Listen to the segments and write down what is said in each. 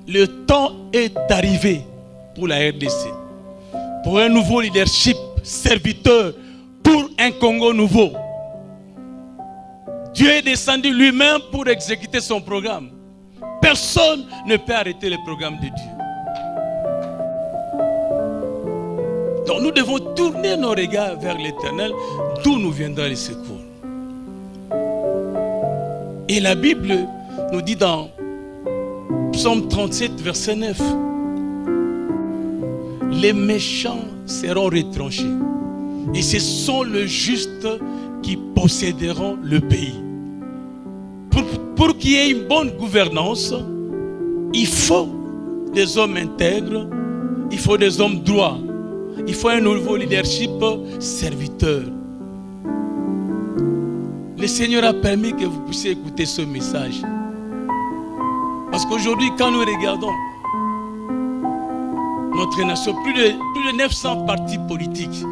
le temps est arrivé pour la RDC, pour un nouveau leadership serviteur, pour un Congo nouveau. Dieu est descendu lui-même pour exécuter son programme. Personne ne peut arrêter le programme de Dieu. Donc nous devons tourner nos regards vers l'Éternel, d'où nous viendra le secours. Et la Bible nous dit dans Psaume 37, verset 9, les méchants seront retranchés, et ce sont les justes qui posséderont le pays. Pour qu'il y ait une bonne gouvernance, il faut des hommes intègres, il faut des hommes droits, il faut un nouveau leadership serviteur. Le Seigneur a permis que vous puissiez écouter ce message. Parce qu'aujourd'hui, quand nous regardons notre nation, plus de 900 partis politiques,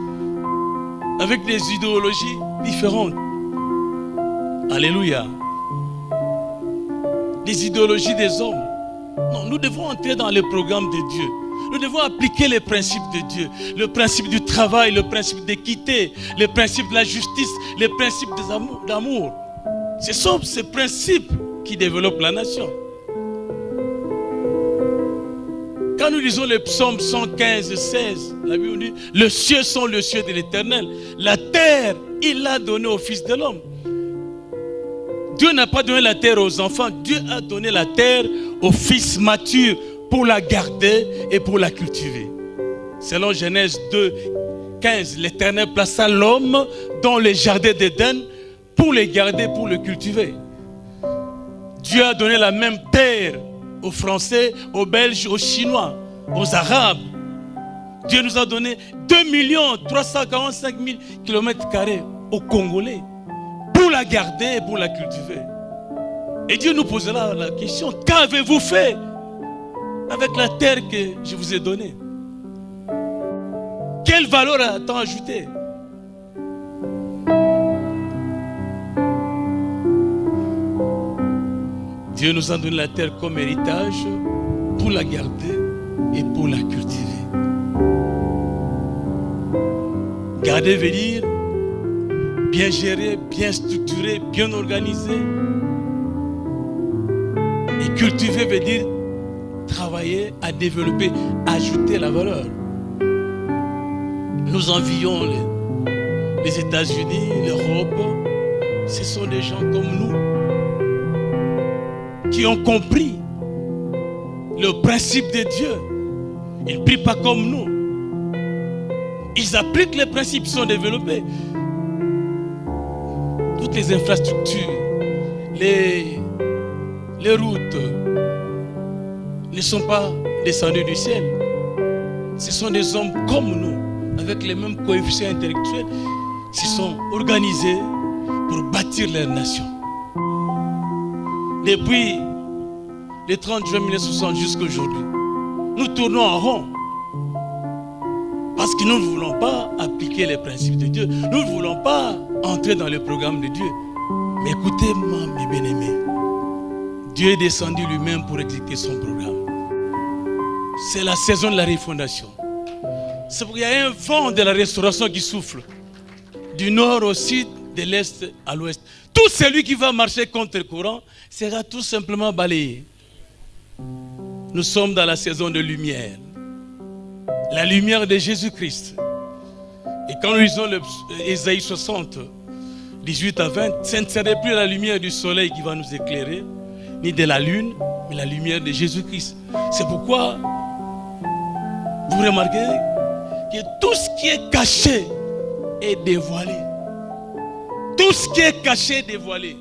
avec des idéologies différentes. Alléluia. Les idéologies des hommes. Non, nous devons entrer dans le programme de Dieu. Nous devons appliquer les principes de Dieu. Le principe du travail, le principe d'équité, le principe de la justice, le principe d'amour. Ce sont ces principes qui développent la nation. Quand nous lisons le psaume 115, 16, la Bible dit, les cieux sont les cieux de l'Éternel. La terre, il l'a donnée au Fils de l'homme. Dieu n'a pas donné la terre aux enfants. Dieu a donné la terre aux fils matures pour la garder et pour la cultiver. Selon Genèse 2, 15, l'Éternel plaça l'homme dans les jardins d'Éden pour les garder, pour le cultiver. Dieu a donné la même terre aux Français, aux Belges, aux Chinois, aux Arabes. Dieu nous a donné 2 345 000 km² aux Congolais pour la garder et pour la cultiver. Et Dieu nous posera la question, qu'avez-vous fait avec la terre que je vous ai donnée? Quelle valeur a-t-on ajouté? Dieu nous a donné la terre comme héritage pour la garder et pour la cultiver. Garder veut dire bien gérer, bien structurer, bien organiser. Et cultiver veut dire travailler à développer, ajouter la valeur. Nous envions les États-Unis, l'Europe. Ce sont des gens comme nous qui ont compris le principe de Dieu. Ils ne prient pas comme nous. Ils appliquent les principes qui sont développés. Toutes les infrastructures, les routes ne sont pas descendues du ciel. Ce sont des hommes comme nous, avec les mêmes coefficients intellectuels, qui se sont organisés pour bâtir leur nation. Depuis le 30 juin 1960 jusqu'à aujourd'hui, nous tournons en rond. Parce que nous ne voulons pas appliquer les principes de Dieu. Nous ne voulons pas entrer dans le programme de Dieu. Mais écoutez-moi, mes bien-aimés. Dieu est descendu lui-même pour exécuter son programme. C'est la saison de la refondation. C'est pourquoi il y a un vent de la restauration qui souffle. Du nord au sud, de l'est à l'ouest. Tout celui qui va marcher contre le courant sera tout simplement balayé. Nous sommes dans la saison de lumière. La lumière de Jésus-Christ. Et quand nous lisons Ésaïe 60, 18 à 20, ce ne serait plus la lumière du soleil qui va nous éclairer, ni de la lune, mais la lumière de Jésus-Christ. C'est pourquoi vous remarquez que tout ce qui est caché est dévoilé. Tout ce qui est caché est dévoilé.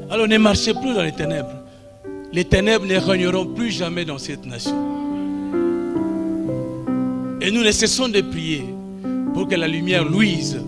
Alors ne marchez plus dans les ténèbres. Les ténèbres ne régneront plus jamais dans cette nation. Et nous ne cessons de prier pour que la lumière luise